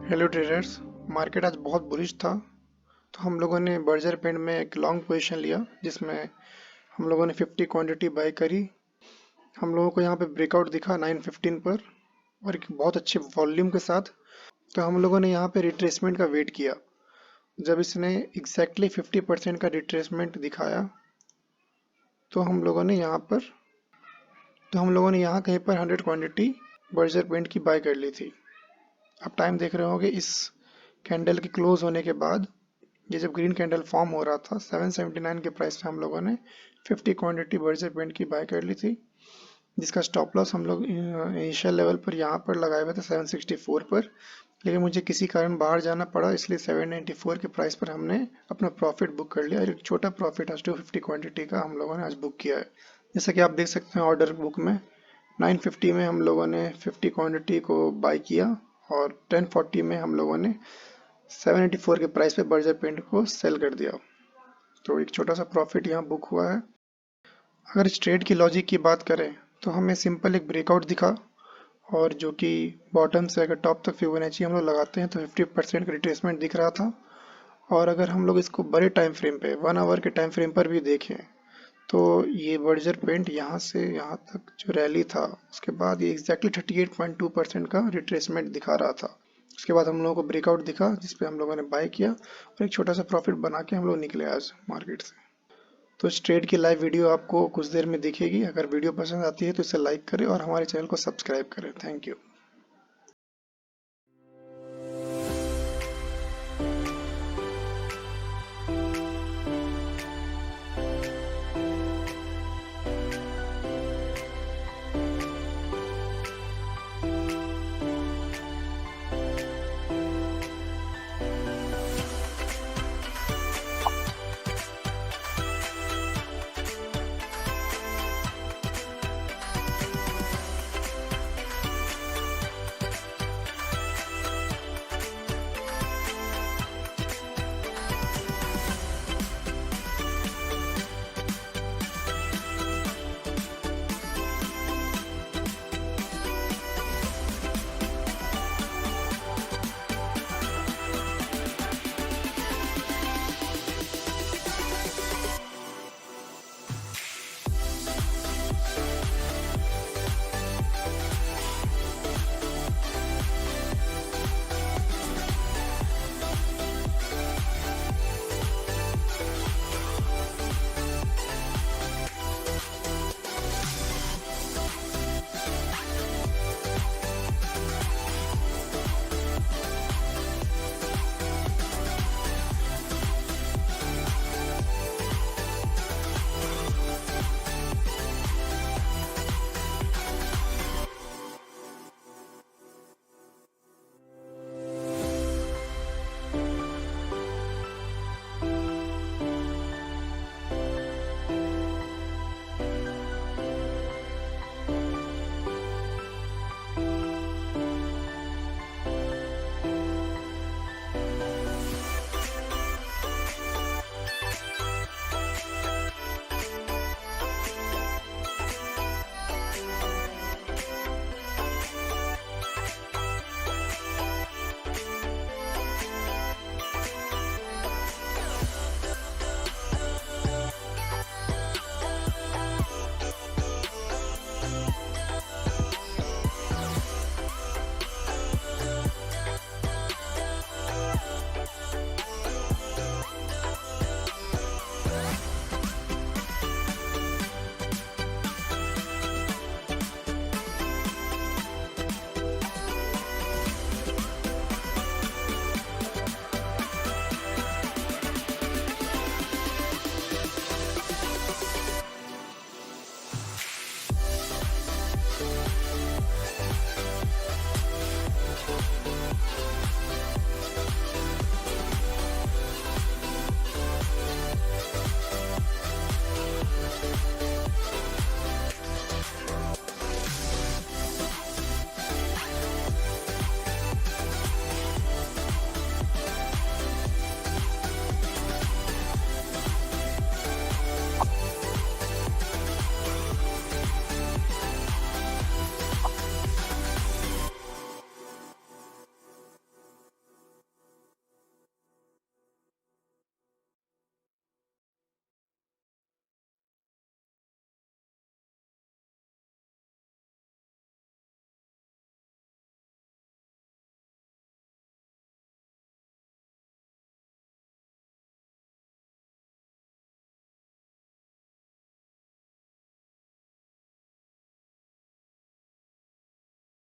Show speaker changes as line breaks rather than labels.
Hello traders. Market आज बहुत bullish था, तो हम लोगों ने बर्जर पेंट में एक लॉन्ग पोजीशन लिया जिसमें हम लोगों ने 50 क्वांटिटी बाय करी। हम लोगों को यहाँ पे ब्रेकआउट दिखा 9:15 पर और एक बहुत अच्छे वॉल्यूम के साथ। तो हम लोगों ने यहाँ पे रिट्रेसमेंट का वेट किया। जब इसने एग्जैक्टली 50% का रिट्रेसमेंट दिखाया तो हम लोगों ने यहाँ पर कहीं पर 100 क्वांटिटी बर्जर पेंट की बाय कर ली थी। आप टाइम देख रहे होंगे, इस कैंडल के क्लोज होने के बाद ये जब ग्रीन कैंडल फॉर्म हो रहा था 779 के प्राइस पे हम लोगों ने 50 क्वांटिटी बर्जर पेंट की बाय कर ली थी, जिसका स्टॉप लॉस हम लोग इनिशियल लेवल पर यहाँ पर लगाए हुए थे 764 पर। लेकिन मुझे किसी कारण बाहर जाना पड़ा, इसलिए 794 के प्राइस पर हमने अपना प्रॉफिट बुक कर लिया और एक छोटा प्रॉफिट आज 250 क्वांटिटी का हम लोगों ने आज बुक किया है। जैसा कि आप देख सकते हैं ऑर्डर बुक में 950 में हम लोगों ने 50 क्वांटिटी को बाय किया और 1040 में हम लोगों ने 784 के प्राइस पे बर्जर पेंट को सेल कर दिया। तो एक छोटा सा प्रॉफिट यहाँ बुक हुआ है। अगर इस ट्रेड की लॉजिक की बात करें तो हमें सिंपल एक ब्रेकआउट दिखा और जो कि बॉटम से अगर टॉप तक फिबोनाची हम लोग लगाते हैं तो 50% का रिट्रेसमेंट दिख रहा था। और अगर हम लोग इसको बड़े टाइम फ्रेम पे 1 आवर के टाइम फ्रेम पर भी देखें तो ये बर्जर पेंट यहाँ से यहाँ तक जो रैली था उसके बाद ये एग्जैक्टली 38.2% का रिट्रेसमेंट दिखा रहा था। उसके बाद हम लोगों को ब्रेकआउट दिखा जिसपे हम लोगों ने बाय किया और एक छोटा सा प्रॉफिट बना के हम लोग निकले आज मार्केट से। तो इस ट्रेड की लाइव वीडियो आपको कुछ देर में दिखेगी। अगर वीडियो पसंद आती है तो इसे लाइक करें और हमारे चैनल को सब्सक्राइब करें। Thank you.